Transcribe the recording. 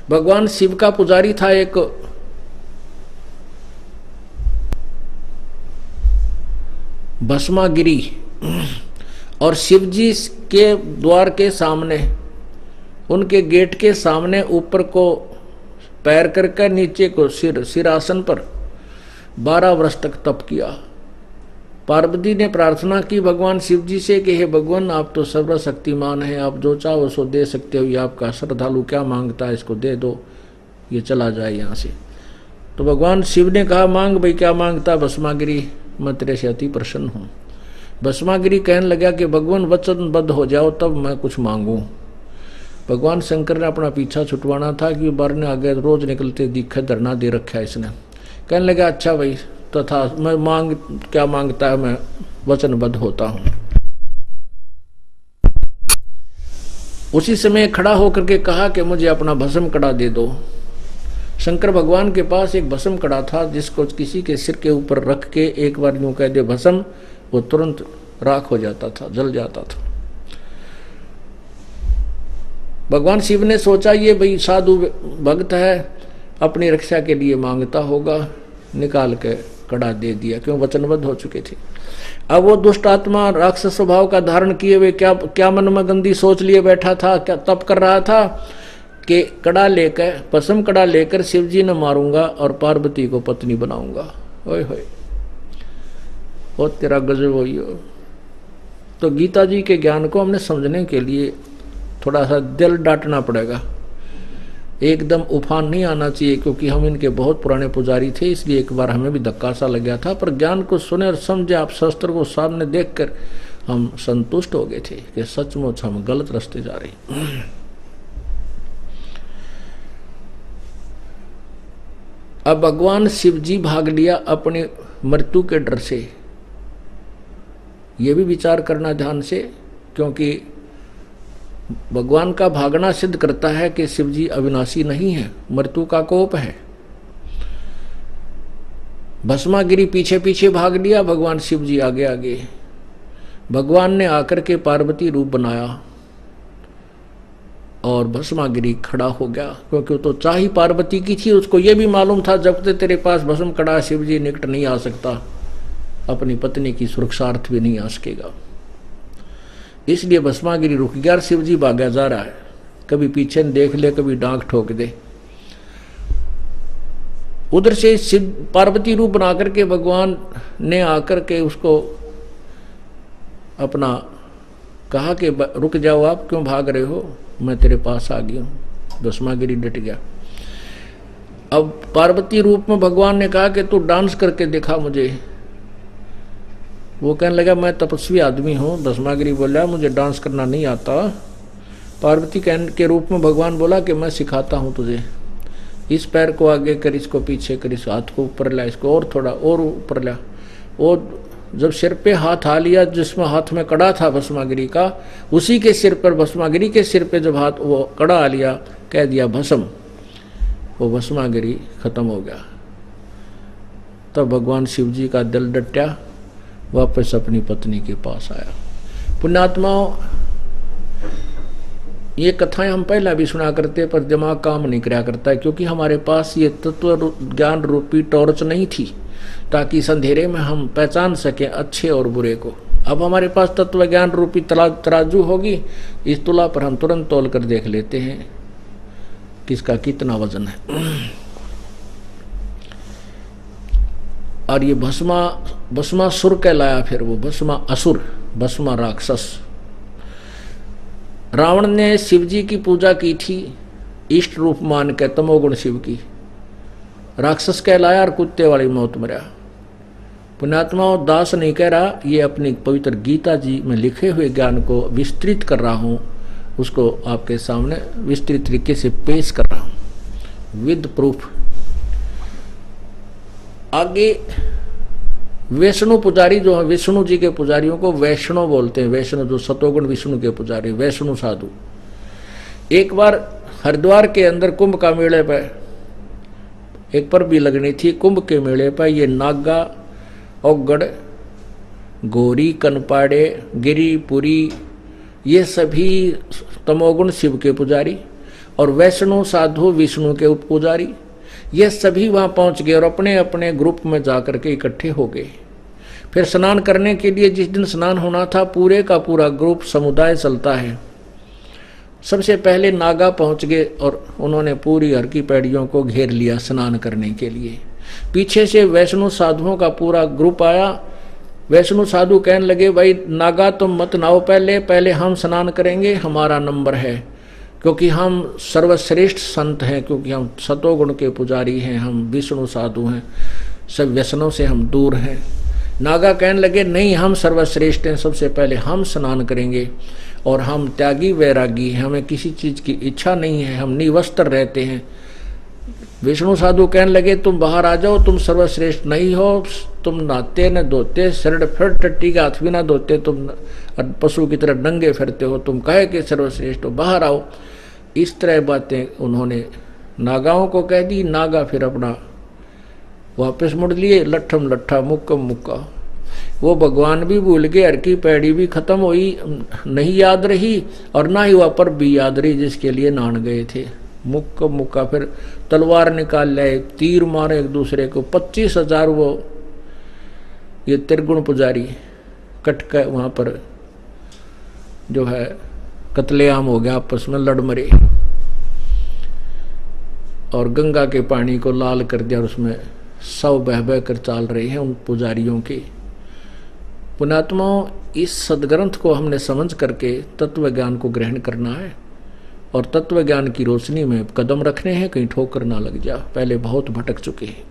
भगवान शिव का पुजारी था एक भस्मागिरी, और शिव जी के द्वार के सामने, उनके गेट के सामने ऊपर को पैर करके नीचे को सिरासन पर 12 वर्ष तक तप किया। पार्वती ने प्रार्थना की भगवान शिव जी से कि हे भगवान, आप तो सर्वशक्तिमान हैं, आप जो चाहो सो दे सकते हो, ये आपका श्रद्धालु क्या मांगता है इसको दे दो, ये चला जाए यहाँ से। तो भगवान शिव ने कहा मांग भाई, क्या मांगता भस्मागिरी, मैं तेरे से अति प्रसन्न हूँ। भस्मागिरी कहने लगा कि भगवान वचनबद्ध हो जाओ तब मैं कुछ मांगूँ। भगवान शंकर ने अपना पीछा छुटवाना था कि बारने आगे रोज निकलते दिखे, धरना दे रखा है इसने। कहने लगा अच्छा भाई तथा मैं मांग क्या मांगता है, मैं वचनबद्ध होता हूँ। उसी समय खड़ा होकर के कहा कि मुझे अपना भस्म कड़ा दे दो। शंकर भगवान के पास एक भस्म कड़ा था जिसको किसी के सिर के ऊपर रख के एक बार यूं कह दे भस्म, वो तुरंत राख हो जाता था, जल जाता था। भगवान शिव ने सोचा ये भाई साधु भक्त है, अपनी रक्षा के लिए मांगता होगा, निकाल के कड़ा दे दिया, क्यों वचनबद्ध हो चुके थे। अब वो दुष्ट आत्मा राक्षस स्वभाव का धारण किए हुए क्या मन में गंदी सोच लिए बैठा था, क्या तप कर रहा था कि कड़ा लेकर, भस्म कड़ा लेकर शिव जी ने मारूंगा और पार्वती को पत्नी बनाऊंगा। ओए होए, वो तेरा गजब हो। तो गीता जी के ज्ञान को हमने समझने के लिए थोड़ा सा दिल डांटना पड़ेगा, एकदम उफान नहीं आना चाहिए, क्योंकि हम इनके बहुत पुराने पुजारी थे, इसलिए एक बार हमें भी धक्का सा लग गया था। पर ज्ञान को सुने और समझे, आप शास्त्र को सामने देखकर हम संतुष्ट हो गए थे कि सचमुच हम गलत रास्ते जा रहे। अब भगवान शिव जी भाग लिया अपनी मृत्यु के डर से। ये भी विचार करना ध्यान से, क्योंकि भगवान का भागना सिद्ध करता है कि शिव जी अविनाशी नहीं है, मृत्यु का कोप है। भस्मागिरी पीछे पीछे भाग लिया, भगवान शिव जी आगे आगे। भगवान ने आकर के पार्वती रूप बनाया और भस्मागिरी खड़ा हो गया, क्योंकि वो तो चाही पार्वती की थी। उसको ये भी मालूम था जब तक तेरे पास भस्म कड़ा शिव जी निकट नहीं आ सकता, अपनी पत्नी की सुरक्षार्थ भी नहीं आ सकेगा। इसलिए भस्मागिरी रुक गया और शिव जी भागा जा रहा है, कभी पीछे देख ले, कभी डांक ठोक दे। उधर से शिव पार्वती रूप बना करके भगवान ने आकर के उसको अपना कहा कि रुक जाओ, आप क्यों भाग रहे हो, मैं तेरे पास आ गया हूं। भस्मागिरी डट गया। अब पार्वती रूप में भगवान ने कहा कि तू डांस करके दिखा मुझे। वो कहने लगा मैं तपस्वी आदमी हूँ। भस्मागिरी बोला मुझे डांस करना नहीं आता। पार्वती के रूप में भगवान बोला कि मैं सिखाता हूँ तुझे, इस पैर को आगे कर, इसको पीछे कर, इस हाथ को ऊपर ला, इसको और थोड़ा और ऊपर ला। वो जब सिर पे हाथ आ लिया, जिसमें हाथ में कड़ा था भस्मागिरी का, उसी के सिर पर, भस्मागिरी के सिर पे जब हाथ वो कड़ा आ लिया, कह दिया भस्म, वो भस्मागिरी खत्म हो गया। तब भगवान शिव जी का दिल डटा, वापस अपनी पत्नी के पास आया। पुण्यात्माओं, ये कथाएं हम पहला भी सुना करते, पर दिमाग काम नहीं कराया करता है, क्योंकि हमारे पास ये तत्व ज्ञान रूपी टॉर्च नहीं थी, ताकि इस अंधेरे में हम पहचान सके अच्छे और बुरे को। अब हमारे पास तत्व ज्ञान रूपी तराजू होगी, इस तुला पर हम तुरंत तोल कर देख लेते हैं किसका कितना वजन है। और ये भस्मासुर कहलाया, फिर वो भस्मा असुर, भस्मा राक्षस। रावण ने शिव जी की पूजा की थी इष्ट रूप मान के, तमोगुण शिव की। राक्षस कहलाया और कुत्ते वाली मौत मरा। पुण्यात्माओं, दास नहीं कह रहा, ये अपनी पवित्र गीता जी में लिखे हुए ज्ञान को विस्तृत कर रहा हूँ, उसको आपके सामने विस्तृत तरीके से पेश कर रहा हूँ विद प्रूफ। आगे वैष्णु पुजारी जो है, विष्णु जी के पुजारियों को वैष्णव बोलते हैं। वैष्णव जो सतोगुण विष्णु के पुजारी, वैष्णु साधु। एक बार हरिद्वार के अंदर कुंभ का मेले पर एक पर भी लगनी थी। कुंभ के मेले पर ये नागा, औगड़, गौरी, कनपाड़े, गिरी, पुरी, ये सभी तमोगुण शिव के पुजारी, और वैष्णव साधु विष्णु के पुजारी, ये सभी वहां पहुंच गए और अपने अपने ग्रुप में जाकर के इकट्ठे हो गए। फिर स्नान करने के लिए जिस दिन स्नान होना था, पूरे का पूरा ग्रुप समुदाय चलता है। सबसे पहले नागा पहुंच गए और उन्होंने पूरी हर की पैड़ियों को घेर लिया स्नान करने के लिए। पीछे से वैष्णव साधुओं का पूरा ग्रुप आया। वैष्णव साधु कहने लगे, भाई नागा तुम मत नाओ, पहले हम स्नान करेंगे, हमारा नंबर है, क्योंकि हम सर्वश्रेष्ठ संत हैं, क्योंकि हम सतोगुण के पुजारी हैं, हम विष्णु साधु हैं, सब व्यसनों से हम दूर हैं। नागा कहने लगे, नहीं हम सर्वश्रेष्ठ हैं, सबसे पहले हम स्नान करेंगे और हम त्यागी वैरागी हैं, हमें किसी चीज़ की इच्छा नहीं है, हम निवस्त्र रहते हैं। विष्णु साधु कहने लगे, तुम बाहर आ जाओ, तुम सर्वश्रेष्ठ नहीं हो, तुम नहाते न धोते, शरण फिर टट्टी का हाथ भी ना धोते, तुम पशु की तरह नंगे फिरते हो, तुम कहे कि सर्वश्रेष्ठ हो, बाहर आओ। इस तरह बातें उन्होंने नागाओं को कह दी। नागा फिर अपना वापस मुड़ लिए, लट्ठम लट्ठा मुक्कम मुक्का। वो भगवान भी भूल गए, हर की पैड़ी भी खत्म हुई, नहीं याद रही, और ना ही वह पर भी याद रही जिसके लिए नान गए थे। मुक्का मुक्का फिर तलवार निकाल लाए, तीर मारे एक दूसरे को। 25,000 वो ये त्रिगुण पुजारी कट कर वहां पर जो है कत्लेआम हो गया, आपस में लड़ मरे और गंगा के पानी को लाल कर दिया और उसमें सब बह बह कर चाल रहे हैं उन पुजारियों के। पुण्यात्माओं, इस सदग्रंथ को हमने समझ करके तत्व ज्ञान को ग्रहण करना है और तत्व ज्ञान की रोशनी में कदम रखने हैं, कहीं ठोकर ना लग जा। पहले बहुत भटक चुके हैं।